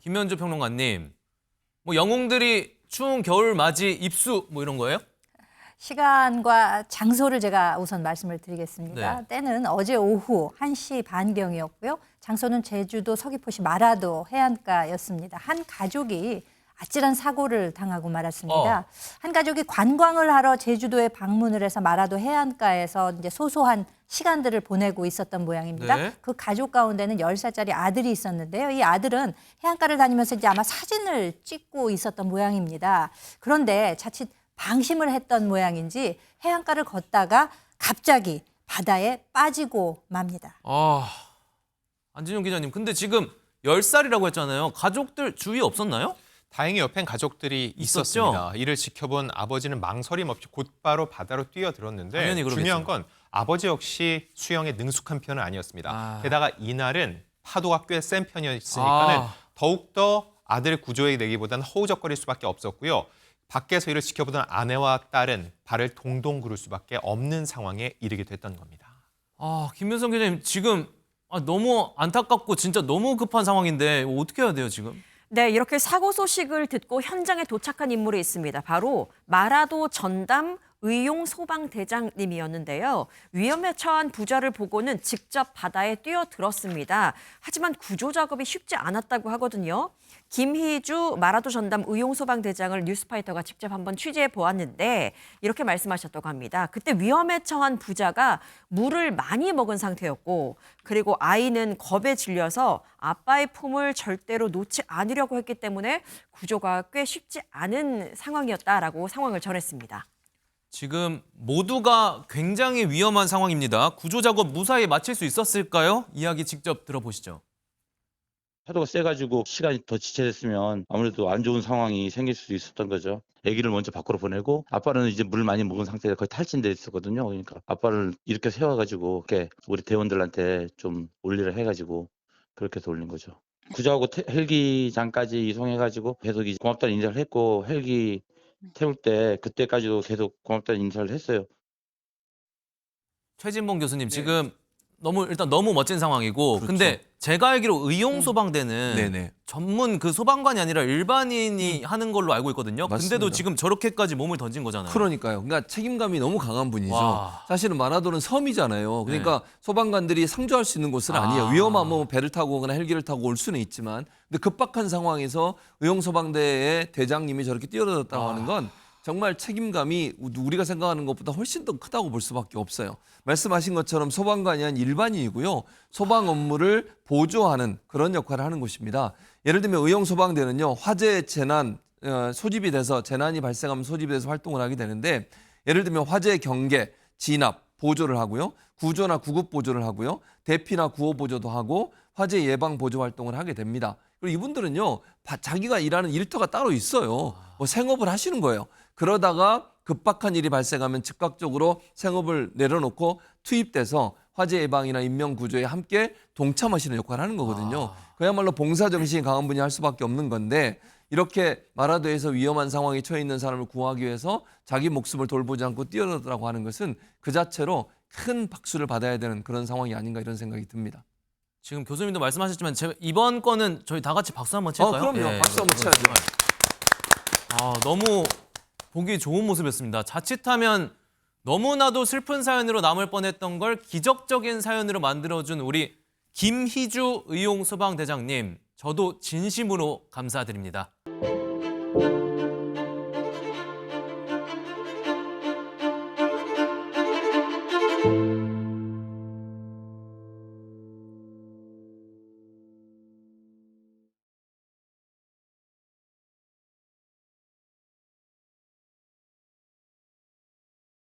김현주 평론가님, 뭐 영웅들이 추운 겨울 맞이 입수 뭐 이런 거예요? 시간과 장소를 제가 우선 말씀을 드리겠습니다. 네. 때는 어제 오후 1시 반경이었고요. 장소는 제주도 서귀포시 마라도 해안가였습니다. 한 가족이 아찔한 사고를 당하고 말았습니다. 한 가족이 관광을 하러 제주도에 방문을 해서 마라도 해안가에서 이제 소소한 시간들을 보내고 있었던 모양입니다. 네. 그 가족 가운데는 10살짜리 아들이 있었는데요. 이 아들은 해안가를 다니면서 이제 아마 사진을 찍고 있었던 모양입니다. 그런데 자칫 방심을 했던 모양인지 해안가를 걷다가 갑자기 바다에 빠지고 맙니다. 안진용 기자님, 근데 지금 10살이라고 했잖아요. 가족들 주위에 없었나요? 다행히 옆엔 가족들이 있었죠? 있었습니다. 이를 지켜본 아버지는 망설임 없이 곧바로 바다로 뛰어들었는데 당연히 그러겠죠. 중요한 건 아버지 역시 수영에 능숙한 편은 아니었습니다. 게다가 이날은 파도가 꽤 센 편이었으니까는 더욱더 아들을 구조해내기보다는 허우적거릴 수밖에 없었고요. 밖에서 이를 지켜보던 아내와 딸은 발을 동동 구를 수밖에 없는 상황에 이르게 됐던 겁니다. 김윤성 기자님, 지금 너무 안타깝고 진짜 너무 급한 상황인데 어떻게 해야 돼요, 지금? 네, 이렇게 사고 소식을 듣고 현장에 도착한 인물이 있습니다. 바로 마라도 전담 의용 소방대장님이었는데요. 위험에 처한 부자를 보고는 직접 바다에 뛰어들었습니다. 하지만 구조 작업이 쉽지 않았다고 하거든요. 김희주 마라도 전담 의용 소방대장을 뉴스파이터가 직접 한번 취재해 보았는데 이렇게 말씀하셨다고 합니다. 그때 위험에 처한 부자가 물을 많이 먹은 상태였고 그리고 아이는 겁에 질려서 아빠의 품을 절대로 놓지 않으려고 했기 때문에 구조가 꽤 쉽지 않은 상황이었다라고 상황을 전했습니다. 지금 모두가 굉장히 위험한 상황입니다. 구조 작업 무사히 마칠 수 있었을까요? 이야기 직접 들어보시죠. 파도가 세가지고 시간이 더 지체됐으면 아무래도 안 좋은 상황이 생길 수도 있었던 거죠. 아기를 먼저 밖으로 보내고 아빠는 이제 물 많이 먹은 상태가 거의 탈진돼 있었거든요. 그러니까 아빠를 이렇게 세워가지고 이렇게 우리 대원들한테 좀 올리라 해가지고 그렇게 해서 올린 거죠. 구조하고 헬기장까지 이송해가지고 계속 이제 고맙다는 인사를 했고 헬기 태울 때 그때까지도 계속 고맙다는 인사를 했어요. 최진봉 교수님, 지금 일단 너무 멋진 상황이고 그렇죠. 근데 제가 알기로 의용 소방대는 네네. 전문 그 소방관이 아니라 일반인이 하는 걸로 알고 있거든요. 맞습니다. 근데도 지금 저렇게까지 몸을 던진 거잖아요. 그러니까요. 그러니까 책임감이 너무 강한 분이죠. 와. 사실은 마라도는 섬이잖아요. 그러니까 소방관들이 상주할 수 있는 곳은 아니에요. 위험하면 배를 타고 오거나 헬기를 타고 올 수는 있지만 근데 급박한 상황에서 의용소방대의 대장님이 저렇게 뛰어들었다고 하는 건 정말 책임감이 우리가 생각하는 것보다 훨씬 더 크다고 볼 수밖에 없어요. 말씀하신 것처럼 소방관이 아닌 일반인이고요. 소방 업무를 보조하는 그런 역할을 하는 곳입니다. 예를 들면 의용소방대는요. 화재 재난 소집이 돼서 재난이 발생하면 소집이 돼서 활동을 하게 되는데 예를 들면 화재 경계, 진압, 보조를 하고요. 구조나 구급 보조를 하고요. 대피나 구호 보조도 하고 화재 예방 보조 활동을 하게 됩니다. 그리고 이분들은요. 자기가 일하는 일터가 따로 있어요. 뭐 생업을 하시는 거예요. 그러다가 급박한 일이 발생하면 즉각적으로 생업을 내려놓고 투입돼서 화재 예방이나 인명 구조에 함께 동참하시는 역할을 하는 거거든요. 그야말로 봉사 정신이 강한 분이 할 수밖에 없는 건데 이렇게 마라도에서 위험한 상황에 처해 있는 사람을 구하기 위해서 자기 목숨을 돌보지 않고 뛰어들었다고 하는 것은 그 자체로 큰 박수를 받아야 되는 그런 상황이 아닌가 이런 생각이 듭니다. 지금 교수님도 말씀하셨지만 이번 건은 저희 다 같이 박수 한번 칠까요? 그럼요. 박수 한번 쳐야죠. 너무 보기 좋은 모습이었습니다. 자칫하면 너무나도 슬픈 사연으로 남을 뻔했던 걸 기적적인 사연으로 만들어준 우리 김희주 의용소방대장님, 저도 진심으로 감사드립니다.